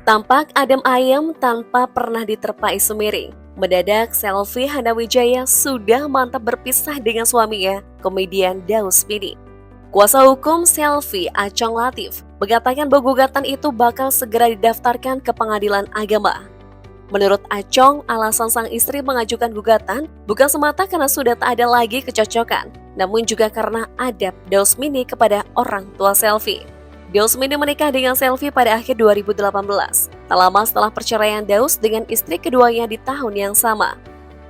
Tampak adem ayem tanpa pernah diterpa isu miring. Mendadak Selvi Hanawijaya sudah mantap berpisah dengan suaminya, komedian Daus Bini. Kuasa hukum Selvi, Acong Latif, mengatakan bahwa gugatan itu bakal segera didaftarkan ke pengadilan agama. Menurut Acong, alasan sang istri mengajukan gugatan bukan semata karena sudah tak ada lagi kecocokan, namun juga karena adab Daus Bini kepada orang tua Selvi. Daus Bini menikah dengan Selvi pada akhir 2018, tak lama setelah perceraian Daus dengan istri keduanya di tahun yang sama.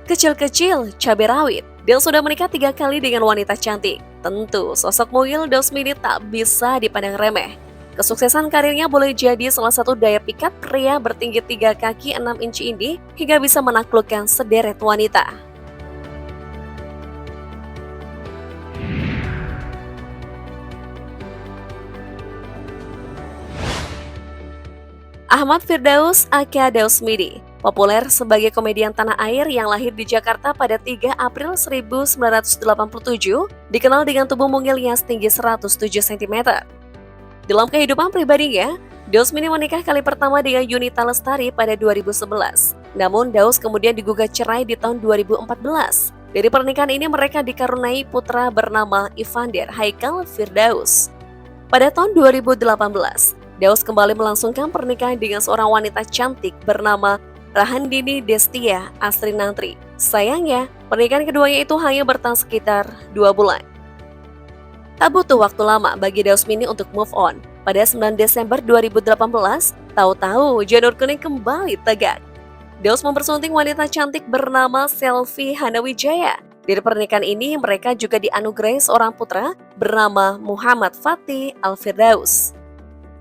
Kecil-kecil, cabai rawit, Daus sudah menikah 3 kali dengan wanita cantik. Tentu, sosok mungil Daus Bini tak bisa dipandang remeh. Kesuksesan karirnya boleh jadi salah satu daya pikat pria bertinggi 3 kaki 6 inci ini hingga bisa menaklukkan sederet wanita. Ahmad Firdaus aka Daus Bini, populer sebagai komedian tanah air yang lahir di Jakarta pada 3 April 1987, dikenal dengan tubuh mungilnya setinggi 107 cm. Dalam kehidupan pribadinya, Daus Bini menikah kali pertama dengan Yunita Lestari pada 2011. Namun Daus kemudian digugat cerai di tahun 2014. Dari pernikahan ini mereka dikaruniai putra bernama Evander Haikal Firdaus. Pada tahun 2018, Daus kembali melangsungkan pernikahan dengan seorang wanita cantik bernama Rahandini Destia Astrinantri. Sayangnya, pernikahan keduanya itu hanya bertahan sekitar 2 bulan. Tak butuh waktu lama bagi Daus Bini untuk move on. Pada 9 Desember 2018, tahu-tahu janur kuning kembali tegak. Daus mempersunting wanita cantik bernama Selvi Hanawijaya. Dari pernikahan ini, mereka juga dianugerahi seorang putra bernama Muhammad Fatih Al-Firdaus.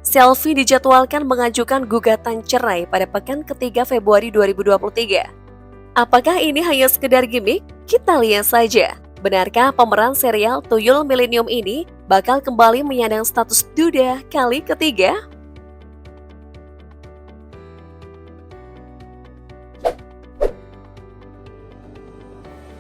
Selvi dijadwalkan mengajukan gugatan cerai pada pekan ketiga Februari 2023. Apakah ini hanya sekedar gimmick? Kita lihat saja. Benarkah pemeran serial Tuyul Milenium ini bakal kembali menyandang status duda kali ketiga?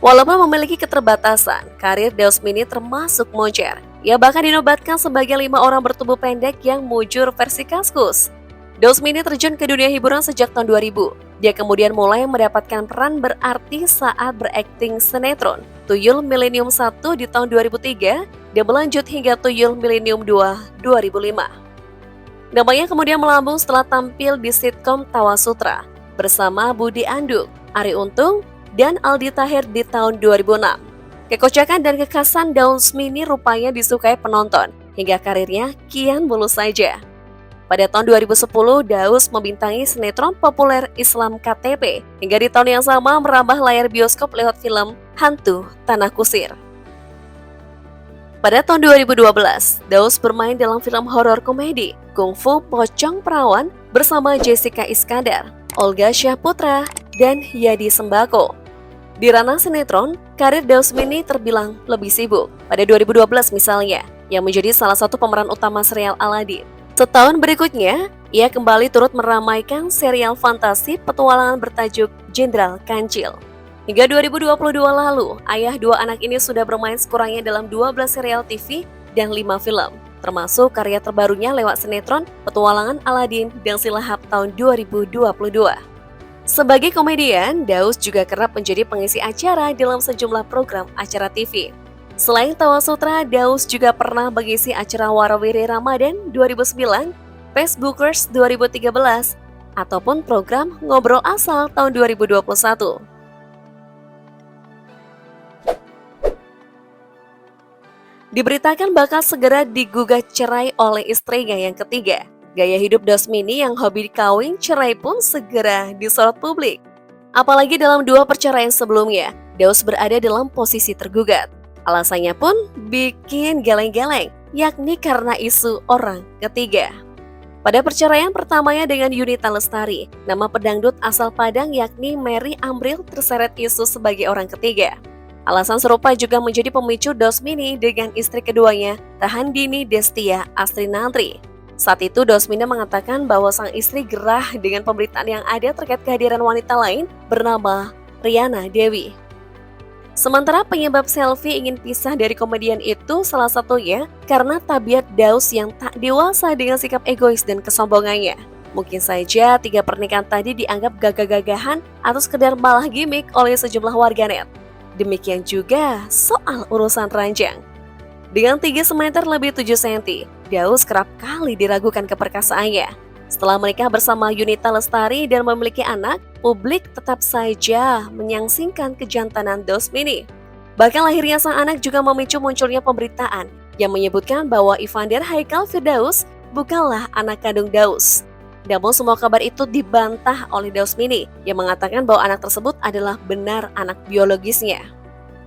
Walaupun memiliki keterbatasan, karir Daus Bini termasuk moncer. Ia bahkan dinobatkan sebagai 5 orang bertubuh pendek yang mujur versi Kaskus. Daus Bini terjun ke dunia hiburan sejak tahun 2000. Dia kemudian mulai mendapatkan peran berarti saat berakting sinetron Tuyul Milenium 1 di tahun 2003 dan berlanjut hingga Tuyul Milenium 2 2005. Namanya kemudian melambung setelah tampil di sitkom Tawa Sutra bersama Budi Anduk, Arie Untung, dan Aldi Taher di tahun 2006. Kekocakan dan kekhasan Daus Bini rupanya disukai penonton, hingga karirnya kian mulus saja. Pada tahun 2010, Daus membintangi sinetron populer Islam KTP, hingga di tahun yang sama merambah layar bioskop lewat film Hantu Tanah Kusir. Pada tahun 2012, Daus bermain dalam film horor komedi Kungfu Pocong Perawan bersama Jessica Iskandar, Olga Syahputra, dan Yadi Sembako. Di ranah sinetron, karir Daus Bini terbilang lebih sibuk. Pada 2012 misalnya, yang menjadi salah satu pemeran utama serial Aladdin. Setahun berikutnya, ia kembali turut meramaikan serial fantasi petualangan bertajuk Jenderal Kancil. Hingga 2022 lalu, ayah 2 anak ini sudah bermain sekurangnya dalam 12 serial TV dan 5 film, termasuk karya terbarunya lewat sinetron Petualangan Aladdin dan Silahap tahun 2022. Sebagai komedian, Daus juga kerap menjadi pengisi acara dalam sejumlah program acara TV. Selain Tawa Sutra, Daus juga pernah mengisi acara Warawiri Ramadan 2009, Facebookers 2013, ataupun program Ngobrol Asal tahun 2021. Diberitakan bakal segera digugat cerai oleh istrinya yang ketiga. Gaya hidup Daus Bini yang hobi kawin cerai pun segera disorot publik. Apalagi dalam 2 perceraian sebelumnya, Daus berada dalam posisi tergugat. Alasannya pun bikin geleng-geleng, yakni karena isu orang ketiga. Pada perceraian pertamanya dengan Yunita Lestari, nama pedangdut asal Padang yakni Mary Amril terseret isu sebagai orang ketiga. Alasan serupa juga menjadi pemicu Daus Bini dengan istri keduanya, Rahandini Destia Astrinantri. Saat itu Daus Bini mengatakan bahwa sang istri gerah dengan pemberitaan yang ada terkait kehadiran wanita lain bernama Riana Dewi. Sementara penyebab Selvi ingin pisah dari komedian itu salah satunya karena tabiat Daus yang tak dewasa dengan sikap egois dan kesombongannya. Mungkin saja 3 pernikahan tadi dianggap gagah-gagahan atau sekedar malah gimmick oleh sejumlah warganet. Demikian juga soal urusan ranjang. Dengan tinggi semeter lebih 7 cm, Daus kerap kali diragukan keperkasaannya. Setelah menikah bersama Yunita Lestari dan memiliki anak, publik tetap saja menyangsingkan kejantanan Daus Mini. Bahkan lahirnya sang anak juga memicu munculnya pemberitaan yang menyebutkan bahwa Evander Haikal Firdaus bukanlah anak kandung Daus. Namun semua kabar itu dibantah oleh Daus Mini yang mengatakan bahwa anak tersebut adalah benar anak biologisnya.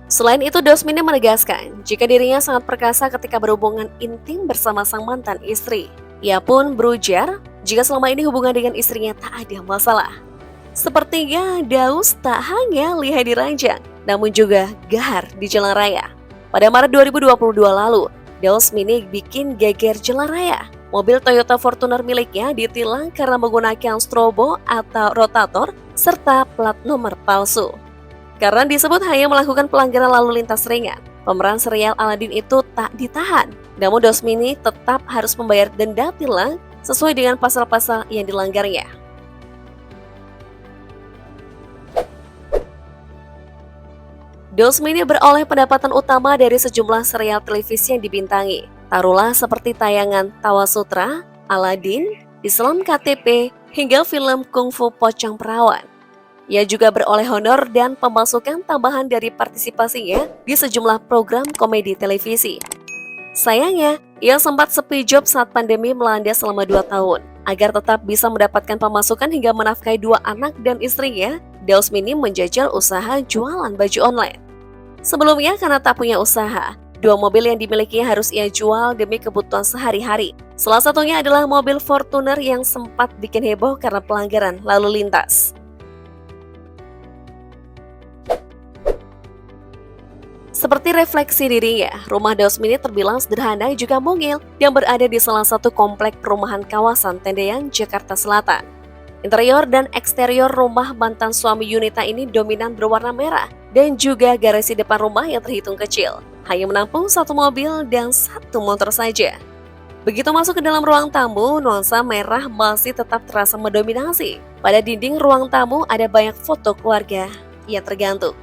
Selain itu, Daus Mini menegaskan jika dirinya sangat perkasa ketika berhubungan intim bersama sang mantan istri. Ia pun berujar jika selama ini hubungan dengan istrinya tak ada masalah. Sepertinya Daus tak hanya lihai di ranjang, namun juga gahar di jalan raya. Pada Maret 2022 lalu, Daus Mini bikin geger jalan raya. Mobil Toyota Fortuner miliknya ditilang karena menggunakan strobo atau rotator serta plat nomor palsu. Karena disebut hanya melakukan pelanggaran lalu lintas ringan, pemeran serial Aladdin itu tak ditahan. Namun Daus Mini tetap harus membayar denda tilang sesuai dengan pasal-pasal yang dilanggarnya. Daus Mini beroleh pendapatan utama dari sejumlah serial televisi yang dibintangi. Taruhlah seperti tayangan Tawa Sutra, Aladdin, Islam KTP, hingga film Kungfu Pocong Perawan. Ia juga beroleh honor dan pemasukan tambahan dari partisipasinya di sejumlah program komedi televisi. Sayangnya, ia sempat sepi job saat pandemi melanda selama 2 tahun. Agar tetap bisa mendapatkan pemasukan hingga menafkahi 2 anak dan istrinya, Daus Mini menjajal usaha jualan baju online. Sebelumnya karena tak punya usaha, 2 mobil yang dimilikinya harus ia jual demi kebutuhan sehari-hari. Salah satunya adalah mobil Fortuner yang sempat bikin heboh karena pelanggaran lalu lintas. Seperti refleksi dirinya, rumah Daus Mini terbilang sederhana juga mungil yang berada di salah satu komplek perumahan kawasan Tendean, Jakarta Selatan. Interior dan eksterior rumah mantan suami Yunita ini dominan berwarna merah dan juga garasi depan rumah yang terhitung kecil. Hanya menampung 1 mobil dan 1 motor saja. Begitu masuk ke dalam ruang tamu, nuansa merah masih tetap terasa mendominasi. Pada dinding ruang tamu ada banyak foto keluarga yang tergantung.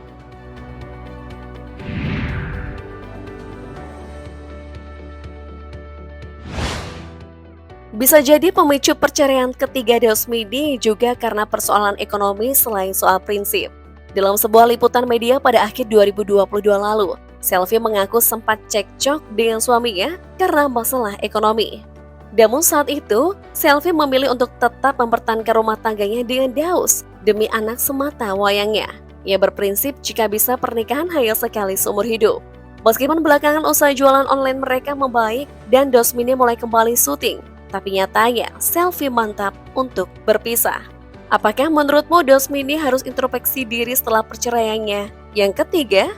Bisa jadi pemicu perceraian ketiga Daus Mini juga karena persoalan ekonomi selain soal prinsip. Dalam sebuah liputan media pada akhir 2022 lalu, Selvi mengaku sempat cekcok dengan suaminya karena masalah ekonomi. Namun saat itu, Selvi memilih untuk tetap mempertahankan rumah tangganya dengan Daus demi anak semata wayangnya. Ia berprinsip jika bisa pernikahan hanya sekali seumur hidup. Meskipun belakangan usaha jualan online mereka membaik dan Daus Mini mulai kembali syuting, tapi nyatanya Selvi mantap untuk berpisah. Apakah menurutmu Daus Mini harus introspeksi diri setelah perceraiannya? Yang ketiga,